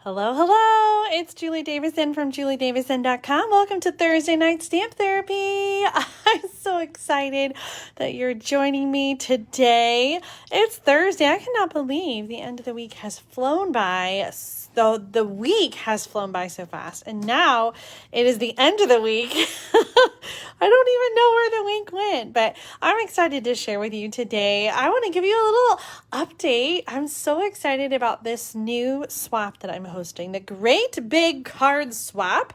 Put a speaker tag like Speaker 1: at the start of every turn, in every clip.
Speaker 1: Hello, hello. It's Julie Davison from juliedavison.com. Welcome to Thursday Night Stamp Therapy. I'm so excited that you're joining me today. It's Thursday. I cannot believe the end of the week has flown by. The week has flown by so fast, and now it is the end of the week. I don't even know where the week went, but I'm excited to share with you today. I want to give you a little update. I'm so excited about this new swap that I'm hosting, the Great Big Card Swap.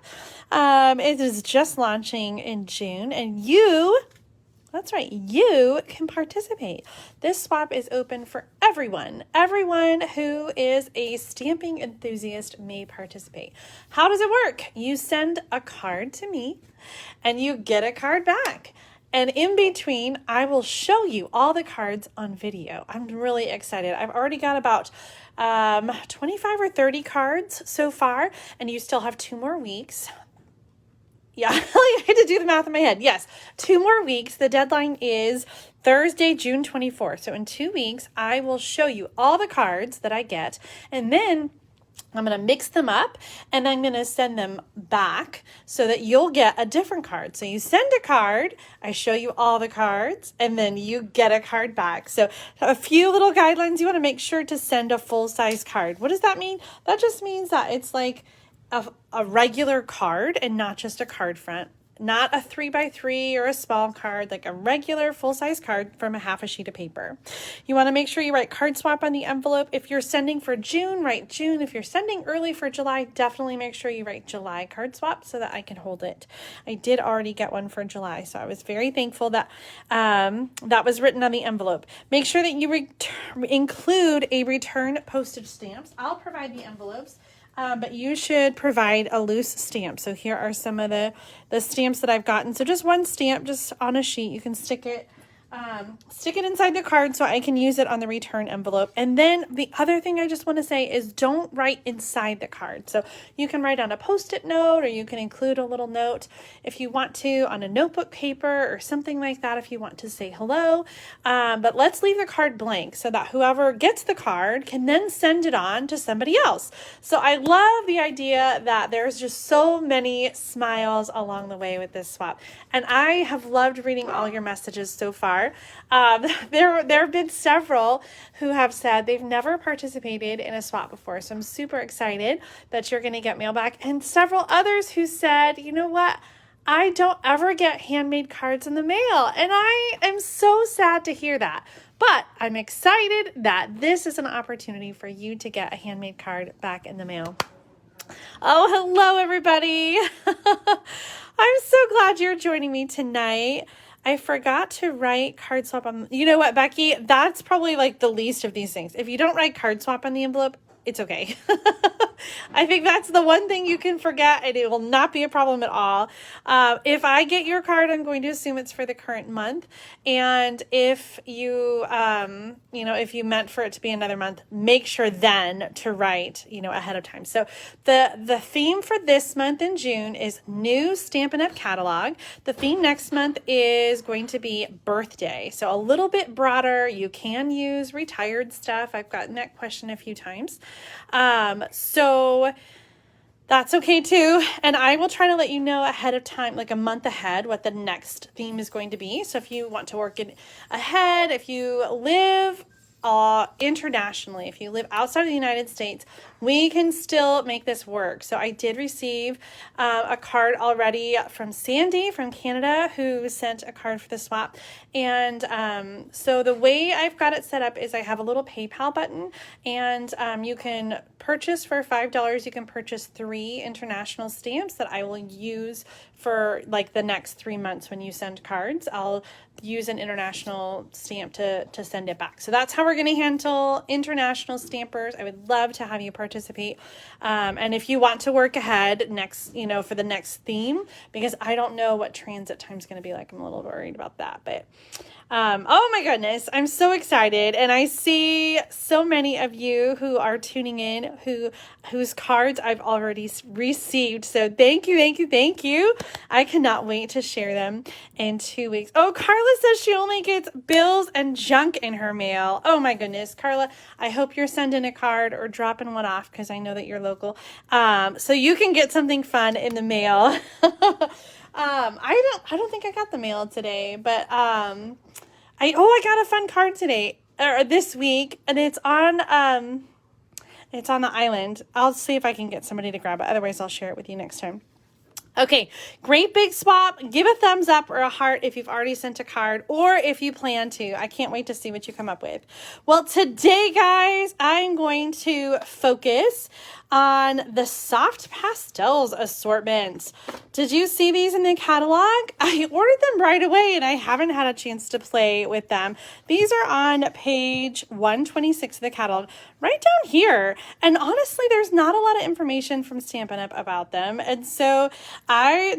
Speaker 1: It is just launching in June, and that's right, you can participate. This swap is open for everyone. Everyone who is a stamping enthusiast may participate. How does it work? You send a card to me and you get a card back. And in between, I will show you all the cards on video. I'm really excited. I've already got about 25 or 30 cards so far, and you still have 2 more weeks. Yeah, I had to do the math in my head. Yes, 2 more weeks. The deadline is Thursday, June 24th. So in 2 weeks, I will show you all the cards that I get, and then I'm going to mix them up and I'm going to send them back so that you'll get a different card. So you send a card, I show you all the cards, and then you get a card back. So a few little guidelines. You want to make sure to send a full-size card. What does that mean? That just means that it's like a regular card and not just a card front. Not a 3x3 or a small card, like a regular full-size card from a half a sheet of paper. You want to make sure you write card swap on the envelope. If you're sending for June, write June. If you're sending early for July, definitely make sure you write July card swap so that I can hold it. I did already get one for July, so I was very thankful that that was written on the envelope. Make sure that you include a return postage stamps. I'll provide the envelopes. But you should provide a loose stamp. So here are some of the stamps that I've gotten. So just one stamp, just on a sheet. You can stick it inside the card so I can use it on the return envelope. And then the other thing I just want to say is don't write inside the card. So you can write on a Post-it note, or you can include a little note if you want to on a notebook paper or something like that if you want to say hello. But let's leave the card blank so that whoever gets the card can then send it on to somebody else. So I love the idea that there's just so many smiles along the way with this swap. And I have loved reading all your messages so far. There have been several who have said they've never participated in a swap before. So I'm super excited that you're going to get mail back. And several others who said, you know what? I don't ever get handmade cards in the mail. And I am so sad to hear that. But I'm excited that this is an opportunity for you to get a handmade card back in the mail. Oh, hello, everybody. I'm so glad you're joining me tonight. I forgot to write card swap on, you know what, Becky, that's probably like the least of these things. If you don't write card swap on the envelope, it's okay. I think that's the one thing you can forget, and it will not be a problem at all. If I get your card, I'm going to assume it's for the current month. And if you, if you meant for it to be another month, make sure then to write, ahead of time. So the theme for this month in June is new Stampin' Up! Catalog. The theme next month is going to be birthday. So a little bit broader. You can use retired stuff. I've gotten that question a few times. So that's okay too. And I will try to let you know ahead of time, like a month ahead, what the next theme is going to be. So if you want to work it ahead, if you live internationally, if you live outside of the United States, we can still make this work. So I did receive a card already from Sandy from Canada, who sent a card for the swap. And so the way I've got it set up is I have a little PayPal button, and you can purchase for $5. You can purchase 3 international stamps that I will use for like the next 3 months. When you send cards, I'll use an international stamp to send it back. So that's how we're going to handle international stampers. I would love to have you participate. And if you want to work ahead next, for the next theme, because I don't know what transit time is going to be like. I'm a little worried about that, but Oh my goodness, I'm so excited, and I see so many of you who are tuning in whose cards I've already received. So thank you, thank you, thank you. I cannot wait to share them in 2 weeks. Oh, Carla says she only gets bills and junk in her mail. Oh my goodness, Carla, I hope you're sending a card or dropping one off because I know that you're local. So you can get something fun in the mail. I don't think I got the mail today, but I got a fun card today or this week, and it's on the island. I'll see if I can get somebody to grab it. Otherwise, I'll share it with you next time. Okay, great big swap. Give a thumbs up or a heart if you've already sent a card or if you plan to. I can't wait to see what you come up with. Well, today, guys, I'm going to focus on the Soft Pastels Assortment. Did you see these in the catalog? I ordered them right away and I haven't had a chance to play with them. These are on page 126 of the catalog, right down here. And honestly, there's not a lot of information from Stampin' Up! About them. And so I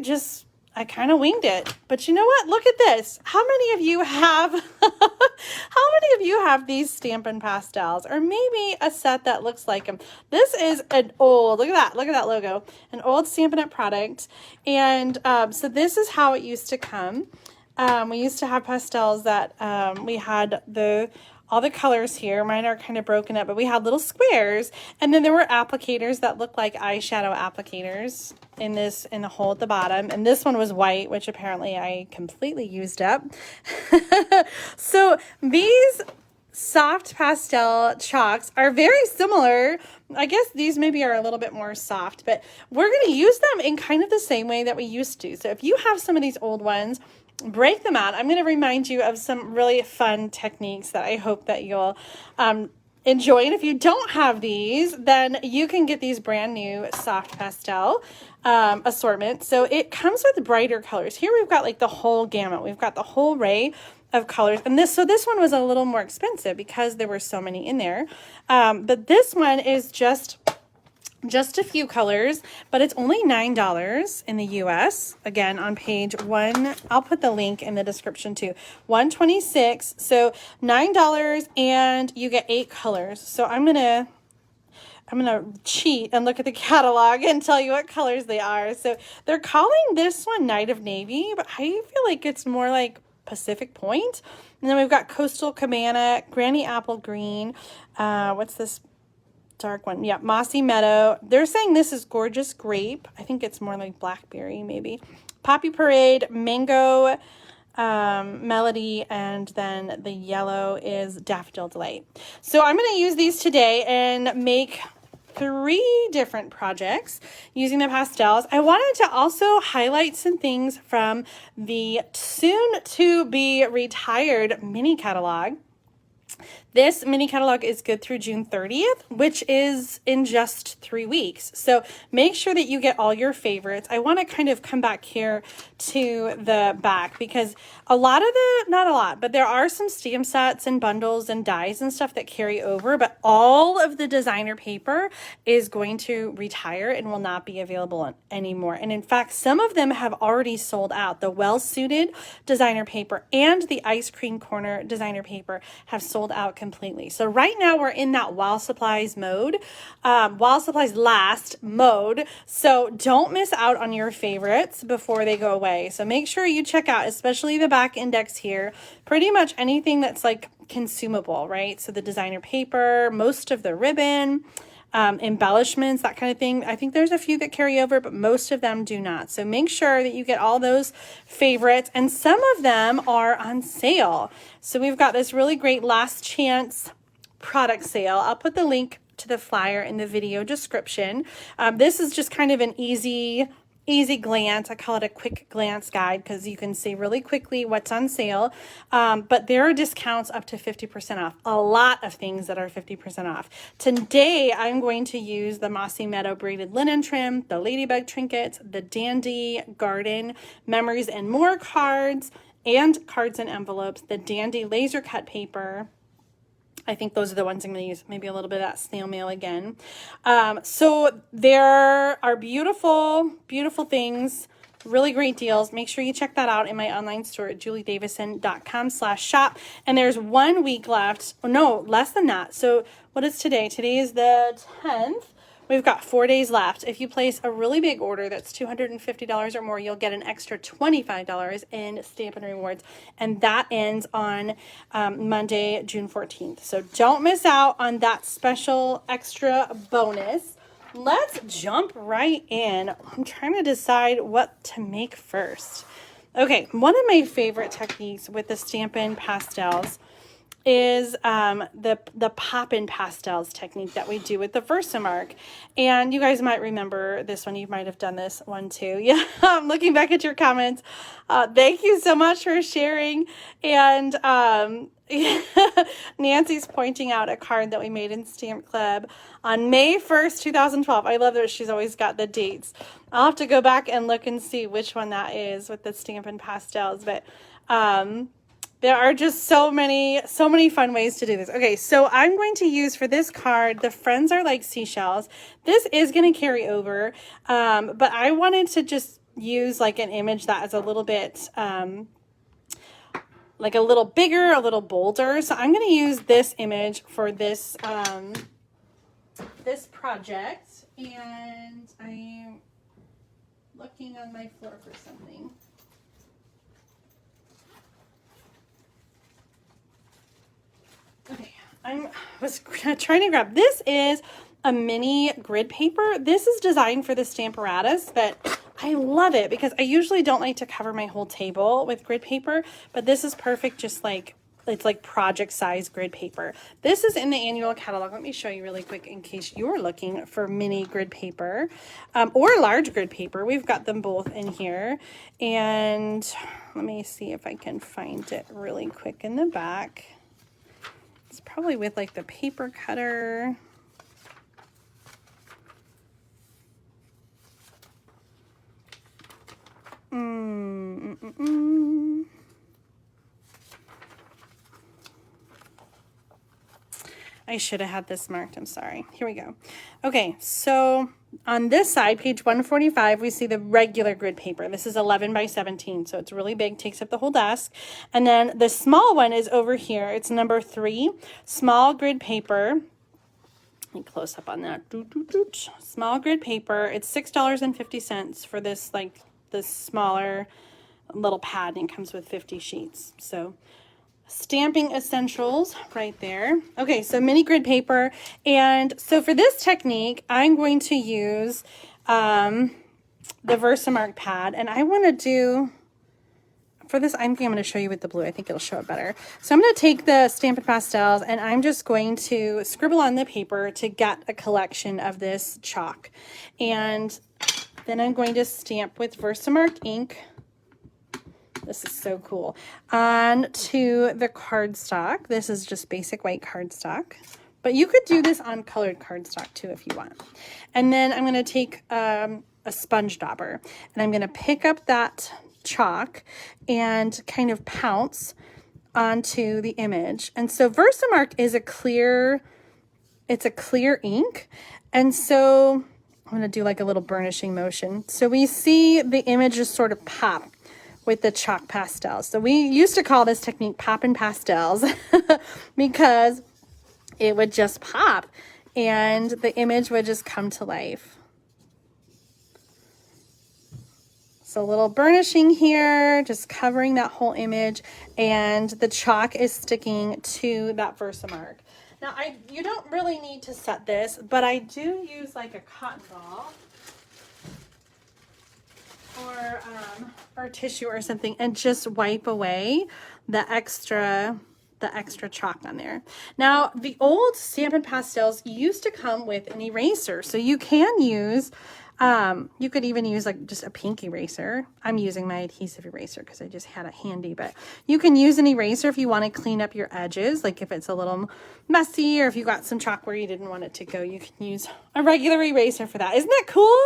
Speaker 1: kind of winged it. But you know what? Look at this. How many of you have these Stampin' Pastels, or maybe a set that looks like them? This is an old, look at that logo, an old Stampin' Up! Product. And so this is how it used to come. We used to have pastels that we had all the colors here. Mine are kind of broken up, but we had little squares, and then there were applicators that looked like eyeshadow applicators in the hole at the bottom. And this one was white, which apparently I completely used up. So these soft pastel chalks are very similar. I guess these maybe are a little bit more soft, but we're going to use them in kind of the same way that we used to. So if you have some of these old ones, break them out. I'm going to remind you of some really fun techniques that I hope that you'll enjoy. And if you don't have these, then you can get these brand new soft pastel assortment. So it comes with brighter colors. Here we've got like the whole gamut. We've got the whole array of colors. And this one was a little more expensive because there were so many in there. But this one is just a few colors, but it's only $9 in the US. Again, on page 1, I'll put the link in the description too. 126, so $9, and you get 8 colors. So I'm gonna cheat and look at the catalog and tell you what colors they are. So they're calling this one Night of Navy, but I feel like it's more like Pacific Point. And then we've got Coastal Cabana, Granny Apple Green. What's this dark one? Yeah, Mossy Meadow. They're saying this is Gorgeous Grape. I think it's more like Blackberry maybe. Poppy Parade, Mango Melody, and then the yellow is Daffodil Delight. So I'm going to use these today and make 3 different projects using the pastels. I wanted to also highlight some things from the soon to be retired mini catalog. This mini catalog is good through June 30th, which is in just 3 weeks. So make sure that you get all your favorites. I want to kind of come back here to the back because not a lot, but there are some stamp sets and bundles and dies and stuff that carry over, but all of the designer paper is going to retire and will not be available anymore. And in fact, some of them have already sold out. The Well Suited designer paper and the Ice Cream Corner designer paper have sold out completely. So right now we're in that while supplies last mode. So don't miss out on your favorites before they go away. So make sure you check out, especially the back index here, pretty much anything that's like consumable, right? So the designer paper, most of the ribbon, embellishments, that kind of thing. I think there's a few that carry over, but most of them do not. So make sure that you get all those favorites, and some of them are on sale. So we've got this really great last chance product sale. I'll put the link to the flyer in the video description. This is just kind of an easy glance. I call it a quick glance guide because you can see really quickly what's on sale. But there are discounts up to 50% off. A lot of things that are 50% off. Today, I'm going to use the Mossy Meadow braided linen trim, the Ladybug trinkets, the Dandy Garden Memories and More cards, and cards and envelopes, the Dandy laser cut paper. I think those are the ones I'm going to use. Maybe a little bit of that snail mail again. So there are beautiful, beautiful things Really great deals. Make sure you check that out in my online store at juliedavison.com/shop. And there's 1 week left. Oh, no, less than that. So what is today? Today is the 10th. We've got 4 days left. If you place a really big order that's $250 or more, you'll get an extra $25 in Stampin' Rewards. And that ends on Monday, June 14th. So don't miss out on that special extra bonus. Let's jump right in. I'm trying to decide what to make first. Okay, one of my favorite techniques with the Stampin' Pastels is the Poppin Pastels technique that we do with the Versamark. And you guys might remember this one. You might have done this one too. Yeah, I'm looking back at your comments. Thank you so much for sharing. And Nancy's pointing out a card that we made in Stamp Club on May 1st, 2012. I love that she's always got the dates. I'll have to go back and look and see which one that is with the Stampin' Pastels. But there are just so many fun ways to do this. Okay, so I'm going to use for this card, the friends are like seashells. This is going to carry over, but I wanted to just use like an image that is a little bit, like a little bigger, a little bolder. So I'm going to use this image for this, this project. And I'm looking on my floor for something. Okay, I was trying to grab, this is a mini grid paper. This is designed for the Stamparatus, but I love it because I usually don't like to cover my whole table with grid paper, but this is perfect, just like, it's like project size grid paper. This is in the annual catalog. Let me show you really quick in case you're looking for mini grid paper or large grid paper. We've got them both in here. And let me see if I can find it really quick in the back. It's probably with like the paper cutter. I should have had this marked. I'm sorry. Here we go. Okay, so on this side, page 145, we see the regular grid paper. This is 11 by 17, so it's really big, takes up the whole desk. And then the small one is over here. It's number 3, small grid paper. Let me close up on that. Small grid paper. It's $6.50 for this, like, the smaller little pad, and it comes with 50 sheets. So stamping essentials right there. Okay, so mini grid paper. And so for this technique, I'm going to use the Versamark pad, and I want to do, for this, I think I'm going to show you with the blue. I think it'll show it better. So I'm going to take the Stampin' Pastels, and I'm just going to scribble on the paper to get a collection of this chalk. And then I'm going to stamp with Versamark ink. This is so cool. On to the cardstock. This is just basic white cardstock, but you could do this on colored cardstock too if you want. And then I'm going to take a sponge dauber, and I'm going to pick up that chalk and kind of pounce onto the image. And so Versamark is a clear, it's a clear ink. And so I'm going to do like a little burnishing motion. So we see the image just sort of pop with the chalk pastels. So we used to call this technique Poppin Pastels because it would just pop and the image would just come to life. So a little burnishing here, just covering that whole image, and the chalk is sticking to that Versamark. Now, you don't really need to set this, but I do use like a cotton ball or tissue or something, and just wipe away the extra chalk on there. Now, the old Stampin' Pastels used to come with an eraser, so you can use, you could even use like just a pink eraser. I'm using my adhesive eraser because I just had it handy, but you can use an eraser if you want to clean up your edges, like if it's a little messy or if you got some chalk where you didn't want it to go, you can use a regular eraser for that. Isn't that cool?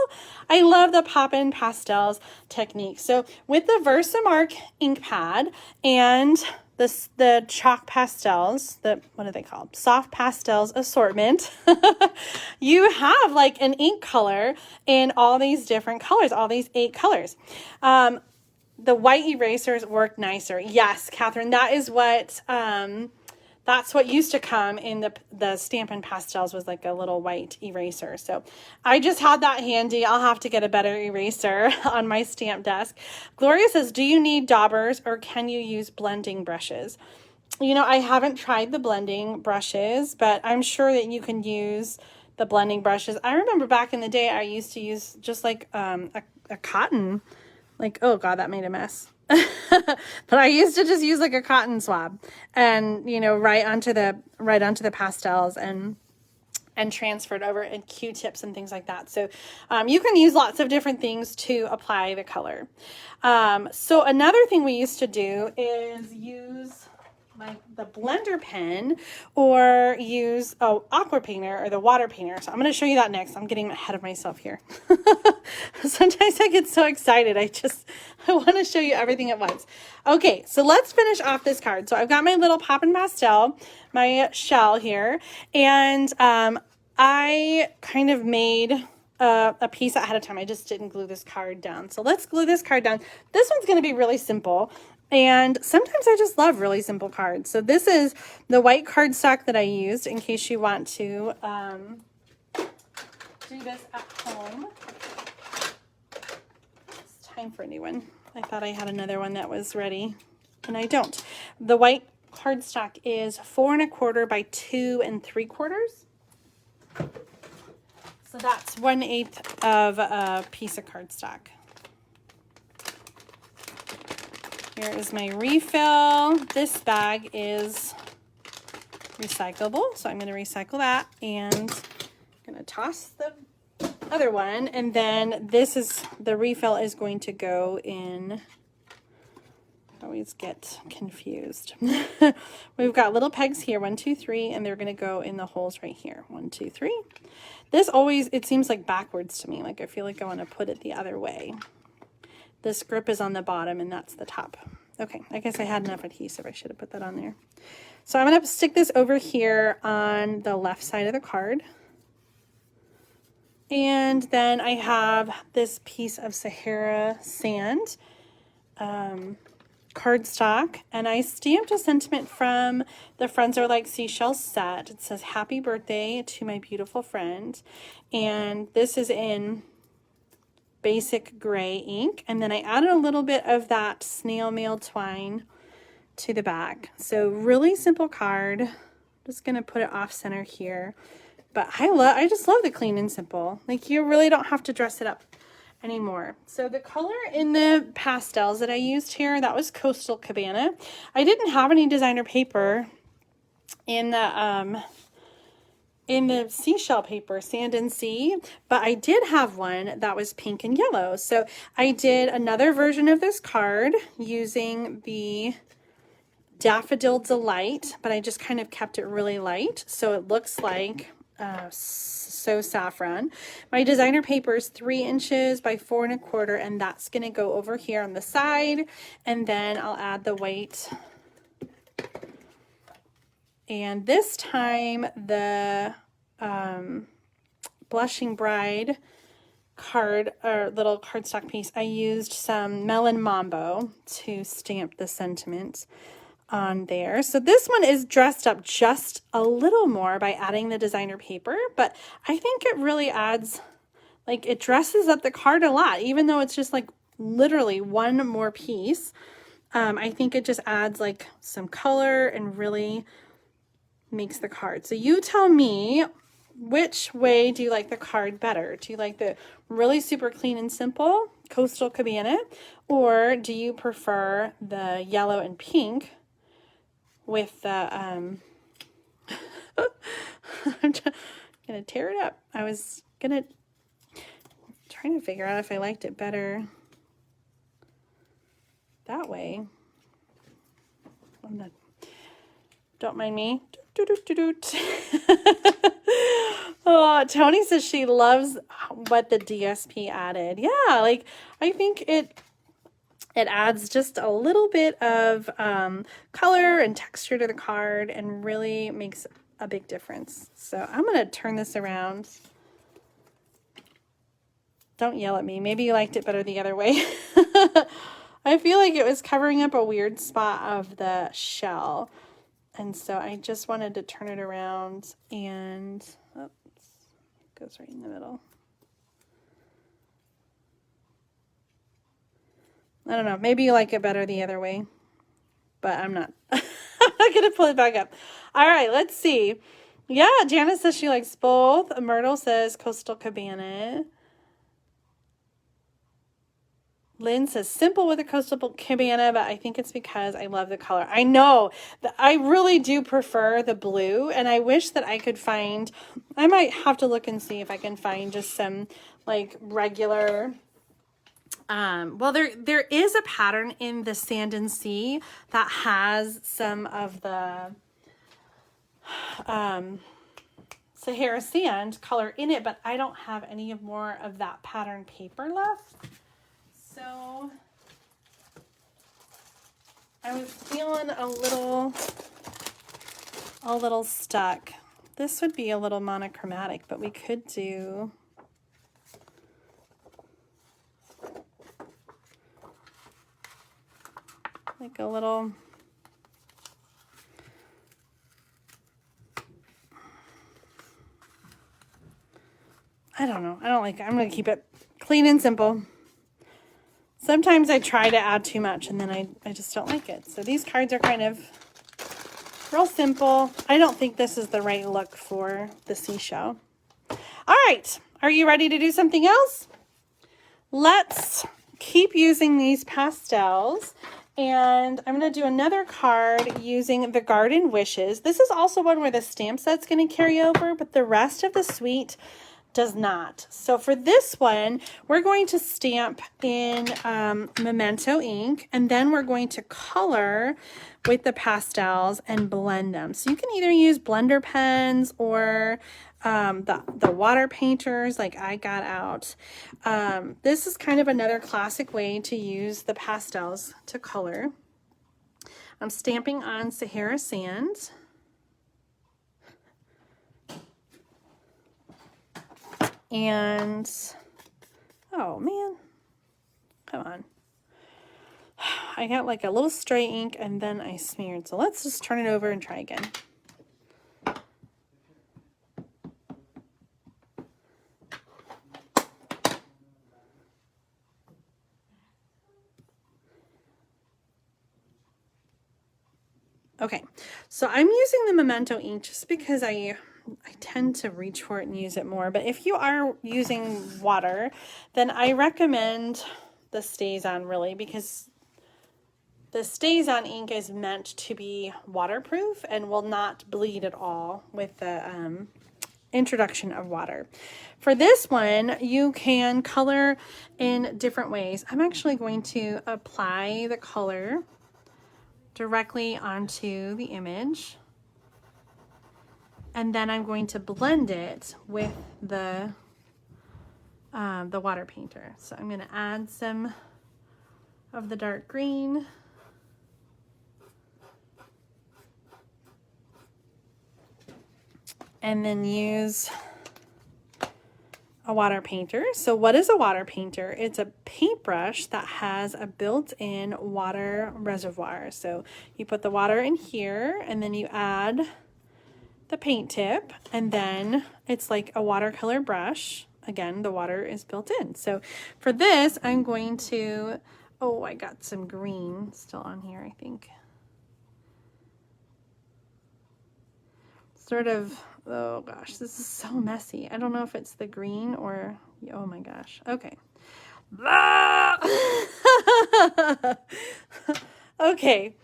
Speaker 1: I love the Poppin Pastels technique. So with the Versamark ink pad and the chalk pastels, what are they called? Soft Pastels Assortment. You have like an ink color in all these different colors, all these 8 colors. The white erasers work nicer. Yes, Catherine, that is what, that's what used to come in the Stampin' Pastels, was like a little white eraser. So I just had that handy. I'll have to get a better eraser on my stamp desk. Gloria says, do you need daubers or can you use blending brushes? You know, I haven't tried the blending brushes, but I'm sure that you can use the blending brushes. I remember back in the day, I used to use just like a cotton, like, oh God, that made a mess. But I used to just use like a cotton swab and, you know, right onto the pastels and transferred over in Q-tips and things like that. So you can use lots of different things to apply the color. So another thing we used to do is use like the blender pen or use aqua painter or the water painter. So I'm going to show you that next. I'm getting ahead of myself here. Sometimes I get so excited. I want to show you everything at once. Okay, so let's finish off this card. So I've got my little Poppin Pastel, my shell here, and I kind of made a piece ahead of time. I just didn't glue this card down. So let's glue this card down. This one's going to be really simple. And sometimes I just love really simple cards. So this is the white cardstock that I used in case you want to do this at home. It's time for a new one. I thought I had another one that was ready, and I don't. The white cardstock is 4 1/4 by 2 3/4. So that's 1/8 of a piece of cardstock. Here is my refill. This bag is recyclable, so I'm going to recycle that, and I'm going to toss the other one, and then the refill is going to go in. I always get confused. We've got little pegs here, 1, 2, 3, and they're going to go in the holes right here. 1, 2, 3. This always, it seems like backwards to me. Like I feel like I want to put it the other way. This grip is on the bottom and that's the top. Okay, I guess I had enough adhesive. I should have put that on there. So I'm going to stick this over here on the left side of the card. And then I have this piece of Sahara sand cardstock, and I stamped a sentiment from the Friends Are Like Seashells set. It says, "Happy birthday to my beautiful friend." And this is in basic gray ink, and then I added a little bit of that snail mail twine to the back. So really simple card. Just gonna put it off center here, but I just love the clean and simple. Like you really don't have to dress it up anymore. So the color in the pastels that I used here, that was Coastal Cabana. I didn't have any designer paper in the seashell paper, Sand and Sea, but I did have one that was pink and yellow. So I did another version of this card using the Daffodil Delight, but I just kind of kept it really light. So it looks like So Saffron. My designer paper is 3 inches by 4 1/4, and that's going to go over here on the side. And then I'll add the white. And this time the Blushing Bride card or little cardstock piece, I used some Melon Mambo to stamp the sentiment on there. So this one is dressed up just a little more by adding the designer paper, but I think it really adds, like it dresses up the card a lot, even though it's just like literally one more piece. I think it just adds like some color and really makes the card. So you tell me, which way do you like the card better? Do you like the really super clean and simple Coastal Cabana, or do you prefer the yellow and pink with the I'm just gonna tear it up. I was trying to figure out if I liked it better that way. Don't mind me. Oh, Tony says she loves what the DSP added. Yeah, like I think it It adds just a little bit of color and texture to the card and really makes a big difference. So I'm going to turn this around. Don't yell at me. Maybe you liked it better the other way. I feel like it was covering up a weird spot of the shell. And so I just wanted to turn it around and oops, it goes right in the middle. I don't know. Maybe you like it better the other way, but I'm not. I'm not going to pull it back up. All right, let's see. Yeah, Janice says she likes both. Myrtle says Coastal Cabana. Lynn says simple with a Coastal Cabana, but I think it's because I love the color. I know that I really do prefer the blue, and I wish that I could find, I might have to look and see if I can find just some like regular, well, there is a pattern in the Sand and Sea that has some of the Sahara sand color in it, but I don't have any more of that pattern paper left. So I was feeling a little stuck. This would be a little monochromatic, but we could do like a little, I don't know. I don't like it. I'm going to keep it clean and simple. Sometimes I try to add too much and then I just don't like it. So these cards are kind of real simple. I don't think this is the right look for the seashell. All right. Are you ready to do something else? Let's keep using these pastels. And I'm going to do another card using the Garden Wishes. This is also one where the stamp set's going to carry over, but the rest of the suite does not. So for this one, we're going to stamp in Memento ink, and then we're going to color with the pastels and blend them. So you can either use blender pens or the water painters like I got out. This is kind of another classic way to use the pastels to color. I'm stamping on Sahara sand. And, oh man, come on. I got like a little stray ink and then I smeared. So let's just turn it over and try again. Okay, so I'm using the Memento ink just because I tend to reach for it and use it more. But if you are using water, then I recommend the Stays On really, because the Stays On ink is meant to be waterproof and will not bleed at all with the introduction of water. For this one, you can color in different ways. I'm actually going to apply the color directly onto the image. And then I'm going to blend it with the water painter. So I'm going to add some of the dark green. And then use a water painter. So what is a water painter? It's a paintbrush that has a built-in water reservoir. So you put the water in here and then you add the paint tip, and then it's like a watercolor brush. Again, the water is built in. So for this, I'm going to, oh, I got some green still on here, I think. Sort of, oh gosh, this is so messy. I don't know if it's the green or, oh my gosh. Okay. Okay.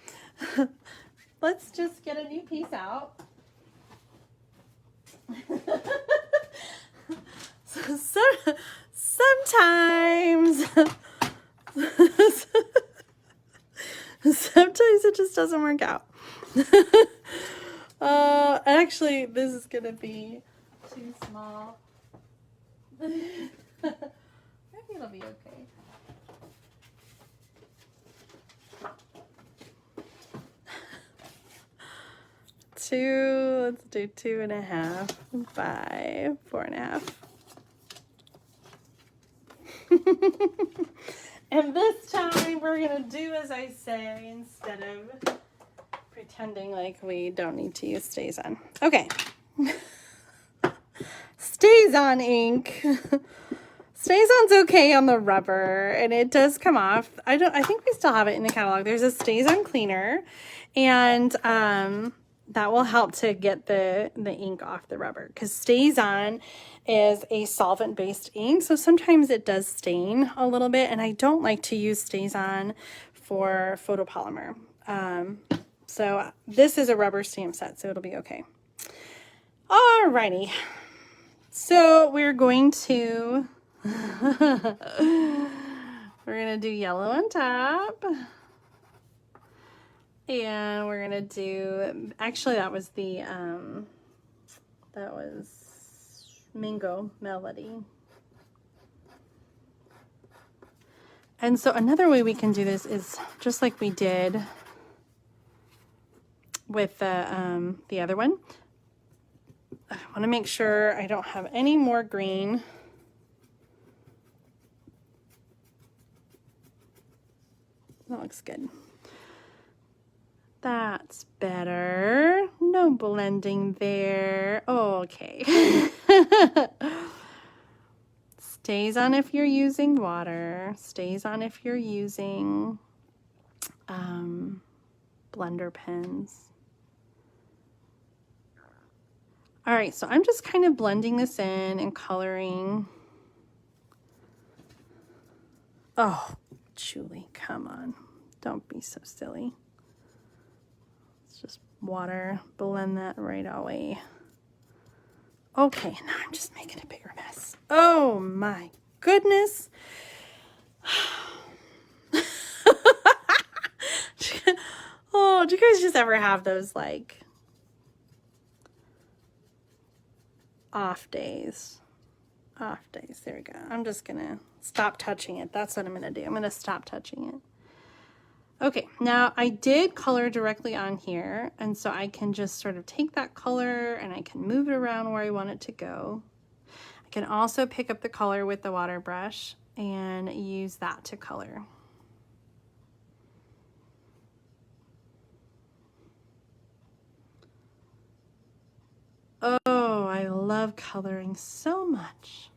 Speaker 1: Let's just get a new piece out. Sometimes it just doesn't work out. Actually, this is gonna be too small. Maybe it'll be okay. let's do 2.5 by 4.5. And this time we're gonna do as I say instead of pretending like we don't need to use Stays On. Okay. Stays On ink. Stays On's okay on the rubber, and it does come off. I think we still have it in the catalog. There's a Stays On cleaner, and that will help to get the ink off the rubber, because Stays On is a solvent-based ink, so sometimes it does stain a little bit, and I don't like to use Stays On for photopolymer. So this is a rubber stamp set, so it'll be okay. Alrighty. So we're going to do yellow on top, and we're gonna do, actually that was Mango Melody. And so another way we can do this is just like we did with the other one. I want to make sure I don't have any more green. That looks good. That's better. No blending there. Okay. Stays on if you're using water. Stays on if you're using blender pens. All right, so I'm just kind of blending this in and coloring. Oh, Julie, come on. Don't be so silly. It's just water. Blend that right away. Okay, now I'm just making a bigger mess. Oh my goodness. Oh, do you guys just ever have those like off days? Off days. There we go. I'm just gonna stop touching it. That's what I'm gonna do. I'm gonna stop touching it. Okay, now I did color directly on here, and so I can just sort of take that color and I can move it around where I want it to go. I can also pick up the color with the water brush and use that to color. Oh, I love coloring so much.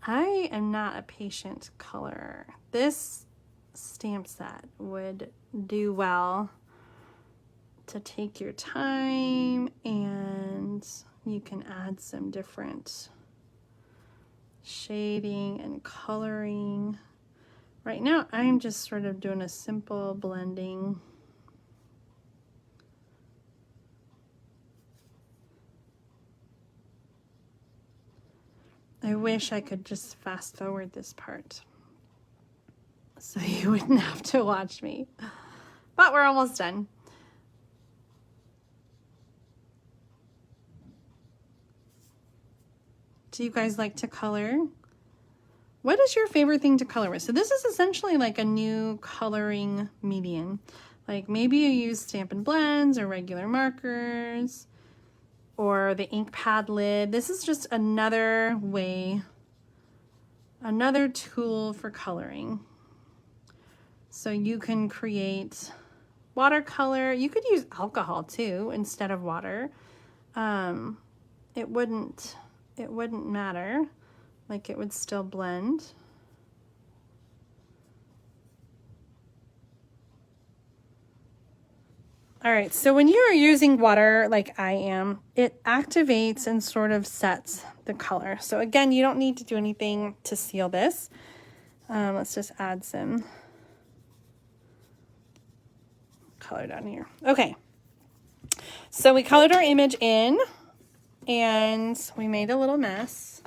Speaker 1: I am not a patient colorer. This stamp set would do well to take your time, and you can add some different shading and coloring. Right now, I'm just sort of doing a simple blending. I wish I could just fast forward this part so you wouldn't have to watch me, but we're almost done. Do you guys like to color? What is your favorite thing to color with? So this is essentially like a new coloring medium. Like maybe you use Stampin' Blends or regular markers, or the ink pad lid. This is just another way, another tool for coloring. So you can create watercolor. You could use alcohol too instead of water. It wouldn't matter. Like it would still blend. All right, so when you're using water like I am, it activates and sort of sets the color. So again, you don't need to do anything to seal this. Let's just add some color down here. Okay, so we colored our image in and we made a little mess.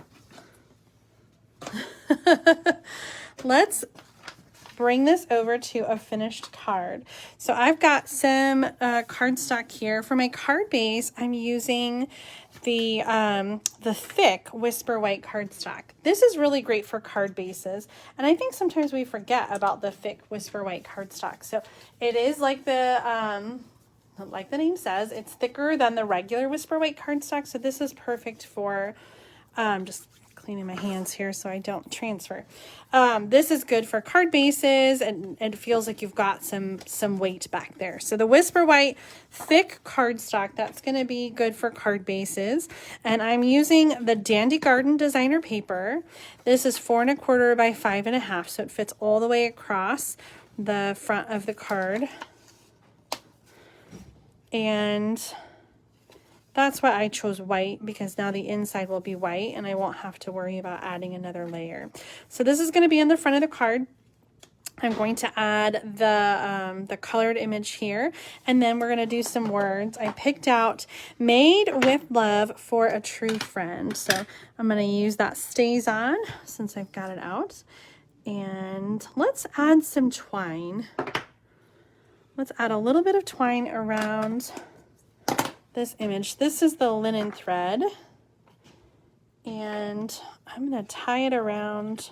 Speaker 1: Let's bring this over to a finished card. So I've got some cardstock here. For my card base, I'm using the thick Whisper White cardstock. This is really great for card bases, and I think sometimes we forget about the thick Whisper White cardstock. So it is like the name says, it's thicker than the regular Whisper White cardstock. So this is perfect for just cleaning my hands here so I don't transfer. This is good for card bases, and it feels like you've got some weight back there. So the Whisper White thick cardstock, that's going to be good for card bases. And I'm using the Dandy Garden designer paper. This is 4 1/4 by 5 1/2, so it fits all the way across the front of the card. And that's why I chose white, because now the inside will be white and I won't have to worry about adding another layer. So this is going to be in the front of the card. I'm going to add the colored image here, and then we're going to do some words. I picked out "Made with Love for a True Friend." So I'm going to use that Stays On since I've got it out. And let's add some twine. Let's add a little bit of twine around this image. This is the linen thread, and I'm going to tie it around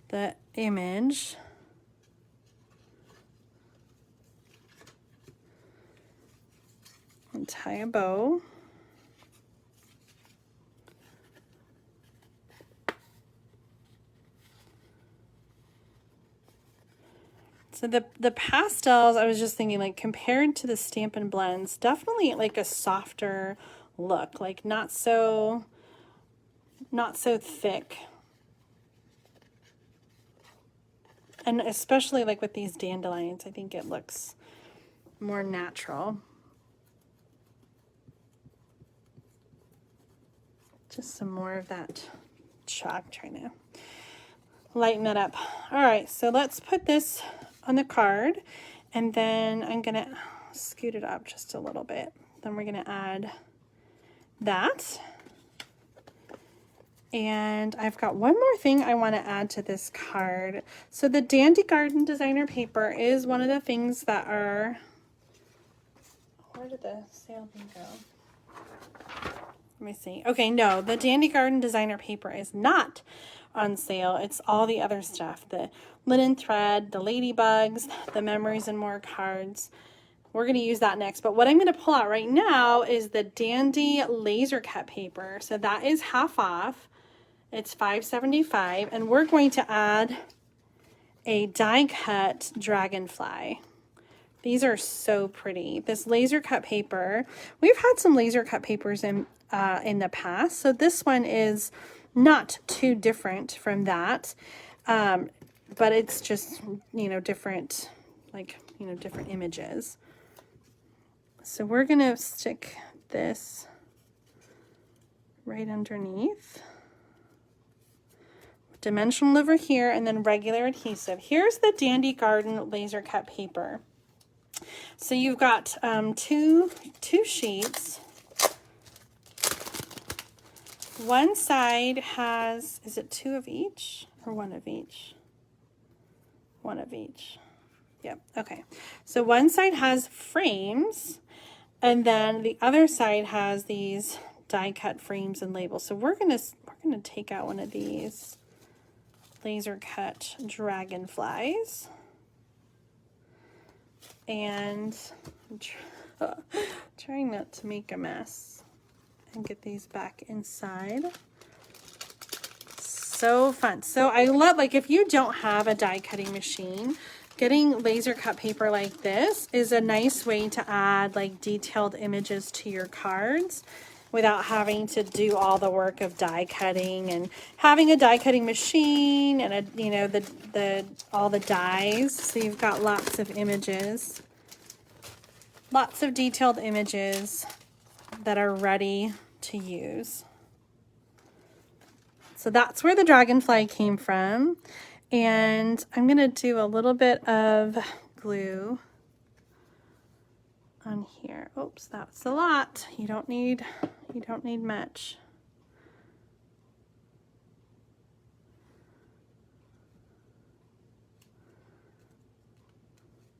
Speaker 1: the image. And tie a bow. So the pastels, I was just thinking, like, compared to the Stampin' blends, definitely like a softer look, like not so thick. And especially like with these dandelions, I think it looks more natural. Just some more of that chalk, trying to lighten that up. All right, so let's put this on the card, and then I'm gonna scoot it up just a little bit. Then we're gonna add that. And I've got one more thing I want to add to this card. So the Dandy Garden designer paper is one of the things that are, where did the sale thing go? Let me see. Okay, no, the Dandy Garden designer paper is not on sale. It's all the other stuff, the linen thread, the ladybugs, the memories and more cards. We're going to use that next, but what I'm going to pull out right now is the Dandy laser cut paper. So that is half off. It's $5.75, and we're going to add a die cut dragonfly. These are so pretty. This laser cut paper, we've had some laser cut papers in the past, so this one is not too different from that, but it's just, you know, different, like, you know, different images. So we're gonna stick this right underneath, dimensional over here, and then regular adhesive. Here's the Dandy Garden laser cut paper. So you've got two sheets. One side has, is it 2 of each or 1 of each? 1 of each. Yep, okay. So one side has frames, and then the other side has these die cut frames and labels. So we're gonna take out one of these laser cut dragonflies, and I'm trying not to make a mess, and get these back inside. So fun. So I love, like, if you don't have a die cutting machine, getting laser cut paper like this is a nice way to add like detailed images to your cards without having to do all the work of die cutting and having a die cutting machine and a, you know, all the dies. So you've got lots of images, lots of detailed images that are ready to use. So that's where the dragonfly came from. And I'm going to do a little bit of glue on here. Oops, that's a lot. You don't need much.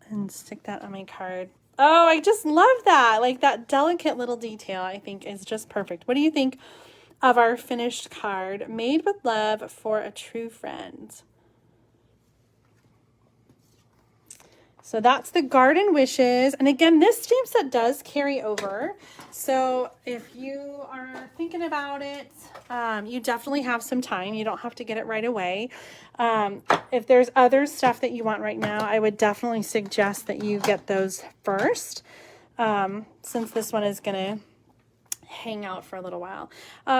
Speaker 1: and stick that on my card. Oh, I just love that. Like that delicate little detail, I think is just perfect. What do you think of our finished card? Made with love for a true friend. So that's the Garden Wishes. And again, this stamp set does carry over. So if you are thinking about it, you definitely have some time. You don't have to get it right away. If there's other stuff that you want right now, I would definitely suggest that you get those first, since this one is going to hang out for a little while.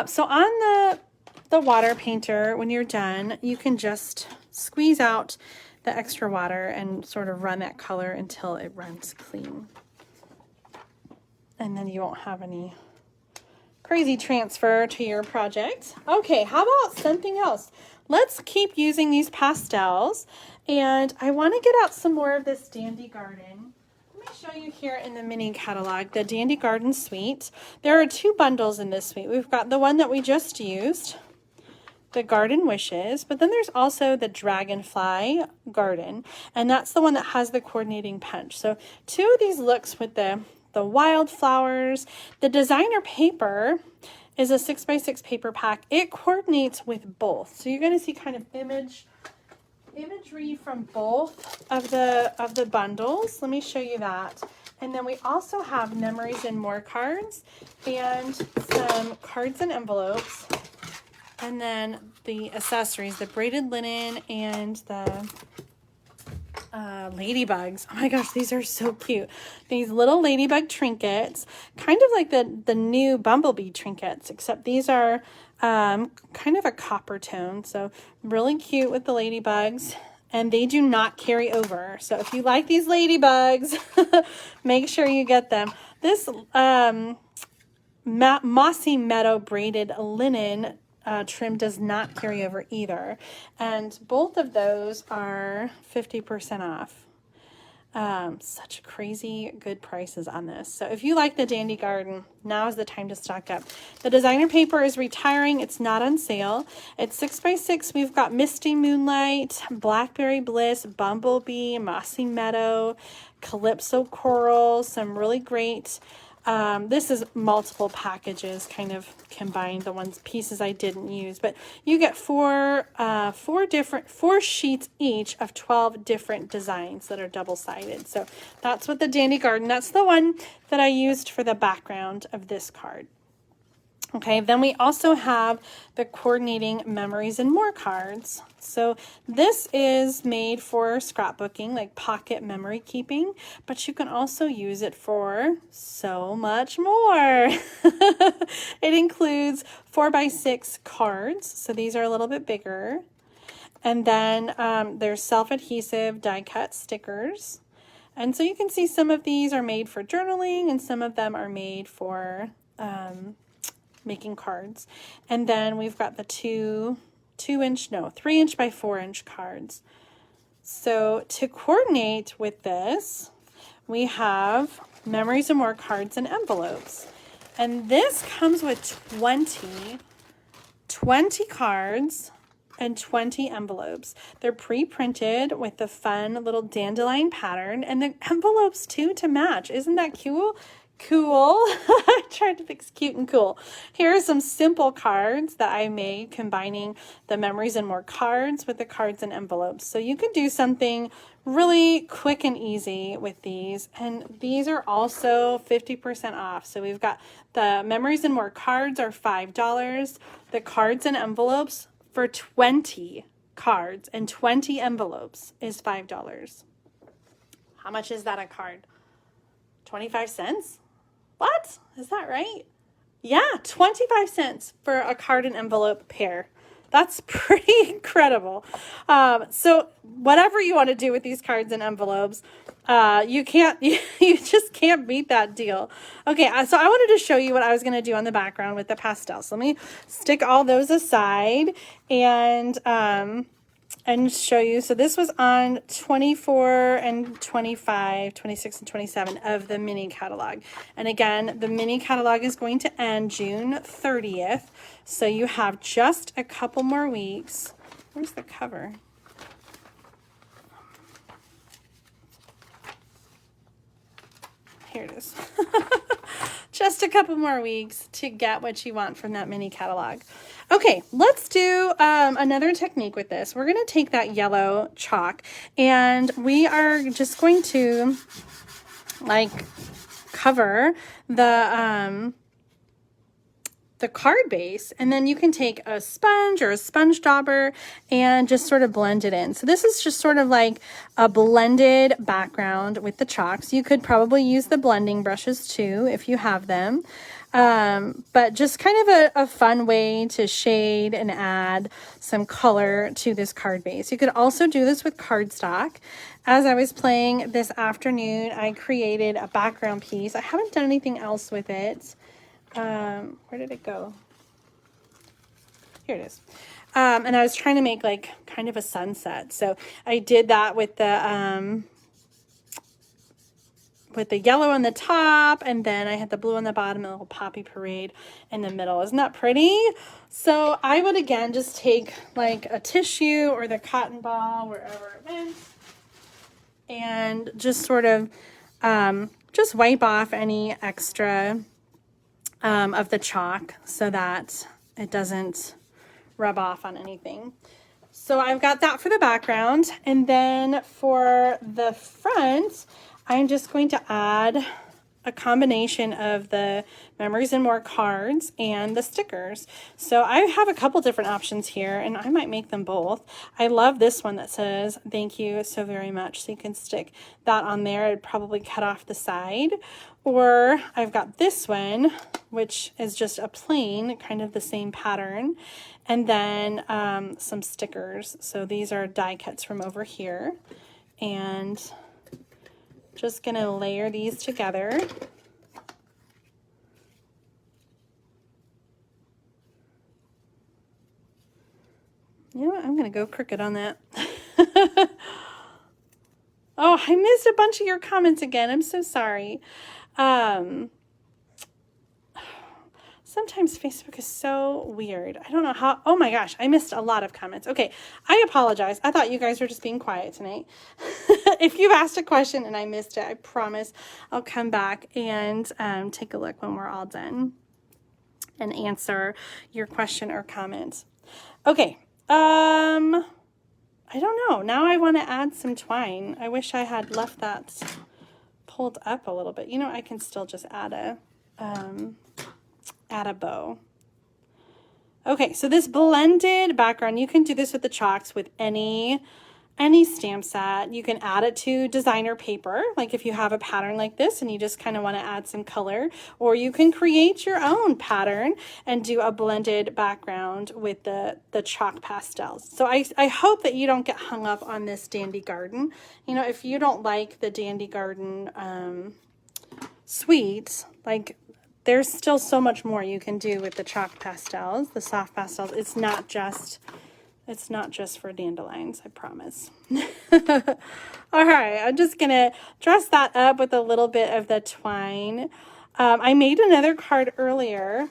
Speaker 1: So on the water painter, when you're done, you can just squeeze out the extra water and sort of run that color until it runs clean. And then you won't have any crazy transfer to your project. Okay, how about something else? Let's keep using these pastels, and I want to get out some more of this Dandy Garden. Let me show you here in the mini catalog, the Dandy Garden Suite. There are 2 bundles in this suite. We've got the one that we just used, the Garden Wishes, but then there's also the Dragonfly Garden, and that's the one that has the coordinating punch. So 2 of these looks with the wildflowers. The designer paper is a 6x6 paper pack. It coordinates with both. So you're going to see kind of imagery from both of the bundles. Let me show you that. And then we also have Memories and More cards and some cards and envelopes. And then the accessories, the braided linen and the ladybugs. Oh my gosh, these are so cute. These little ladybug trinkets, kind of like the new bumblebee trinkets, except these are kind of a copper tone. So really cute with the ladybugs, and they do not carry over. So if you like these ladybugs, make sure you get them. This Mossy Meadow braided linen trim does not carry over either, and both of those are 50% off. Such crazy good prices on this. So if you like the Dandy Garden, now is the time to stock up. The designer paper is retiring. It's not on sale. It's 6x6. We've got Misty Moonlight, Blackberry Bliss, Bumblebee, Mossy Meadow, Calypso Coral, some really great. This is multiple packages kind of combined, the pieces I didn't use, but you get four sheets each of 12 different designs that are double-sided. So that's what the Dandy Garden, that's the one that I used for the background of this card. Okay, then we also have the coordinating Memories and More cards. So this is made for scrapbooking, like pocket memory keeping, but you can also use it for so much more. It includes 4x6 cards, so these are a little bit bigger. And then there's self-adhesive die-cut stickers. And so you can see some of these are made for journaling and some of them are made for making cards. And then we've got the 3" by 4" cards. So to coordinate with this, we have Memories and More cards and envelopes. And this comes with 20 cards and 20 envelopes. They're pre-printed with the fun little dandelion pattern and the envelopes too to match. Isn't that cool? I tried to fix cute and cool. Here are some simple cards that I made combining the Memories and More cards with the cards and envelopes. So you could do something really quick and easy with these. And these are also 50% off. So we've got the Memories and More cards are $5. The cards and envelopes for 20 cards and 20 envelopes is $5. How much is that a card? 25 cents? What? Is that right? Yeah, 25 cents for a card and envelope pair. That's pretty incredible. So whatever you want to do with these cards and envelopes, you just can't beat that deal. Okay, so I wanted to show you what I was going to do on the background with the pastels. Let me stick all those aside and show you. So this was on 24 and 25, 26 and 27 of the mini catalog. And again, the mini catalog is going to end June 30th. So you have just a couple more weeks. Where's the cover? Here it is. Just a couple more weeks to get what you want from that mini catalog. Okay, let's do another technique with this. We're going to take that yellow chalk and we are just going to like cover the card base, and then you can take a sponge or a sponge dauber and just sort of blend it in. So this is just sort of like a blended background with the chalks. You could probably use the blending brushes too if you have them. But just kind of a fun way to shade and add some color to this card base. You could also do this with cardstock. As I was playing this afternoon, I created a background piece. I haven't done anything else with it. Where did it go? Here it is. And I was trying to make like kind of a sunset. So I did that with the yellow on the top, and then I had the blue on the bottom and a little poppy parade in the middle. Isn't that pretty? So I would again just take like a tissue or the cotton ball, wherever it went, and just sort of just wipe off any extra of the chalk so that it doesn't rub off on anything. So I've got that for the background, and then for the front, I'm just going to add a combination of the Memories and More cards and the stickers. So I have a couple different options here, and I might make them both. I love this one that says, "Thank you so very much." So you can stick that on there. I'd probably cut off the side. Or I've got this one, which is just a plain, kind of the same pattern. And then some stickers. So these are die cuts from over here. And just gonna layer these together. You know what? I'm gonna go crooked on that. Oh, I missed a bunch of your comments again. I'm so sorry. Sometimes Facebook is so weird. I don't know how. Oh my gosh, I missed a lot of comments. Okay, I apologize. I thought you guys were just being quiet tonight. If you've asked a question and I missed it, I promise I'll come back and take a look when we're all done and answer your question or comment. Okay, I don't know. Now I want to add some twine. I wish I had left that pulled up a little bit. You know, I can still just add a bow. Okay, so this blended background, you can do this with the chalks with any stamp set. You can add it to designer paper, like if you have a pattern like this and you just kind of want to add some color, or you can create your own pattern and do a blended background with the chalk pastels. So I hope that you don't get hung up on this Dandy Garden. You know, if you don't like the Dandy Garden suite, like, there's still so much more you can do with the chalk pastels, the soft pastels. It's not just for dandelions, I promise. All right, I'm just gonna dress that up with a little bit of the twine. I made another card earlier,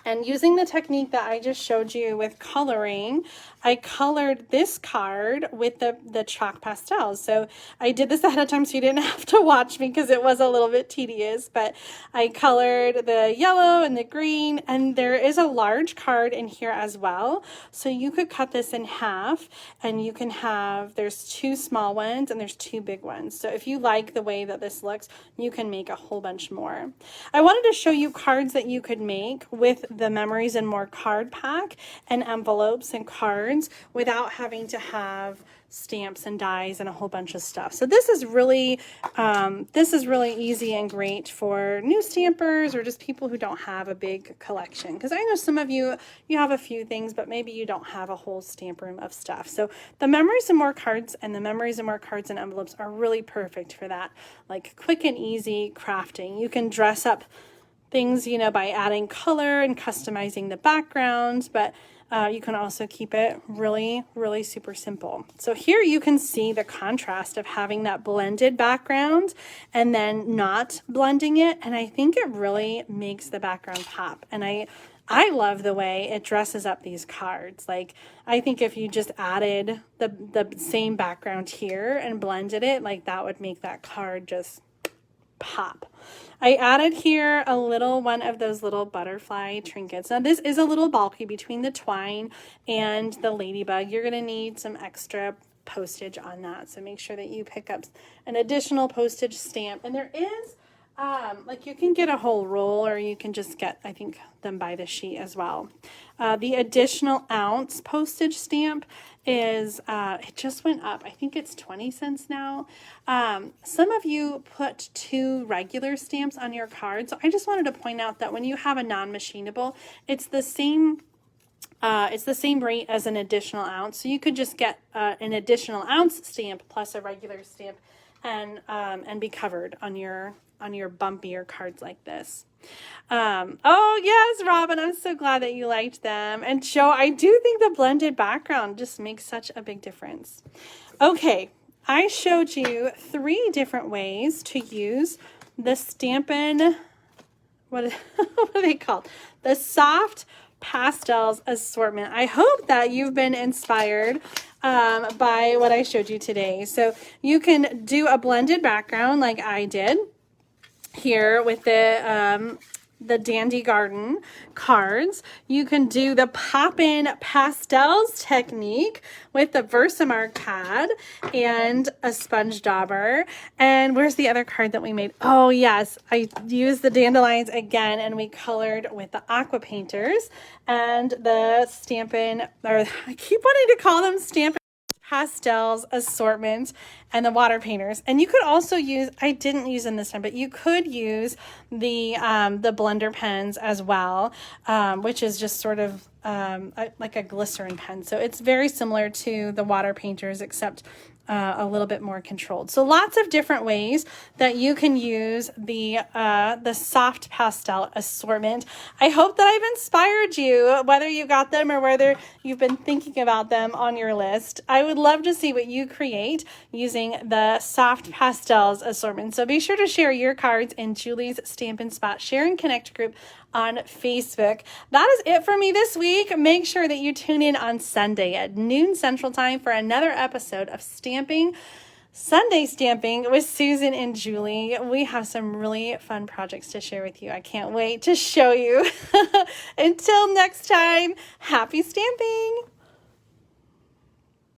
Speaker 1: and using the technique that I just showed you with coloring, I colored this card with the chalk pastels. So I did this ahead of time so you didn't have to watch me because it was a little bit tedious, but I colored the yellow and the green, and there is a large card in here as well. So you could cut this in half, and you can have, there's 2 small ones and there's 2 big ones. So if you like the way that this looks, you can make a whole bunch more. I wanted to show you cards that you could make with the Memories and More card pack and envelopes and cards without having to have stamps and dies and a whole bunch of stuff. So this is really easy and great for new stampers or just people who don't have a big collection. Because I know some of you have a few things, but maybe you don't have a whole stamp room of stuff. So the Memories and More cards and the Memories and More cards and envelopes are really perfect for that, like quick and easy crafting. You can dress up things, you know, by adding color and customizing the background, but you can also keep it really, really super simple. So here you can see the contrast of having that blended background and then not blending it. And I think it really makes the background pop. And I love the way it dresses up these cards. Like, I think if you just added the same background here and blended it, like that would make that card just pop. I added here a little one of those little butterfly trinkets. Now this is a little bulky between the twine and the ladybug. You're going to need some extra postage on that. So make sure that you pick up an additional postage stamp. And there is, like, you can get a whole roll, or you can just get, I think, them by the sheet as well. The additional ounce postage stamp is, it just went up. I think it's 20 cents now. Some of you put 2 regular stamps on your card. So I just wanted to point out that when you have a non-machinable, it's the same rate as an additional ounce. So you could just get an additional ounce stamp plus a regular stamp and be covered on your bumpier cards like this. Oh yes, Robin, I'm so glad that you liked them. And Joe, I do think the blended background just makes such a big difference. Okay, I showed you 3 different ways to use the Stampin', what are they called? The Soft Pastels Assortment. I hope that you've been inspired by what I showed you today. So you can do a blended background like I did here with the Dandy Garden cards. You can do the Poppin Pastels technique with the Versamark pad and a sponge dauber. And where's the other card that we made? Oh yes, I used the dandelions again, and we colored with the aqua painters and the Stampin', or I keep wanting to call them Stampin' Pastels Assortment, and the water painters. And you could also use, I didn't use them this time, but you could use the blender pens as well, which is just sort of like a glycerin pen. So it's very similar to the water painters, except a little bit more controlled. So lots of different ways that you can use the Soft Pastel Assortment. I hope that I've inspired you, whether you got them or whether you've been thinking about them on your list. I would love to see what you create using the Soft Pastels Assortment. So be sure to share your cards in Julie's Stampin' Spot Share and Connect group on Facebook. That is it for me this week. Make sure that you tune in on Sunday at noon Central Time for another episode of Sunday Stamping with Susan and Julie. We have some really fun projects to share with you. I can't wait to show you. Until next time, happy stamping!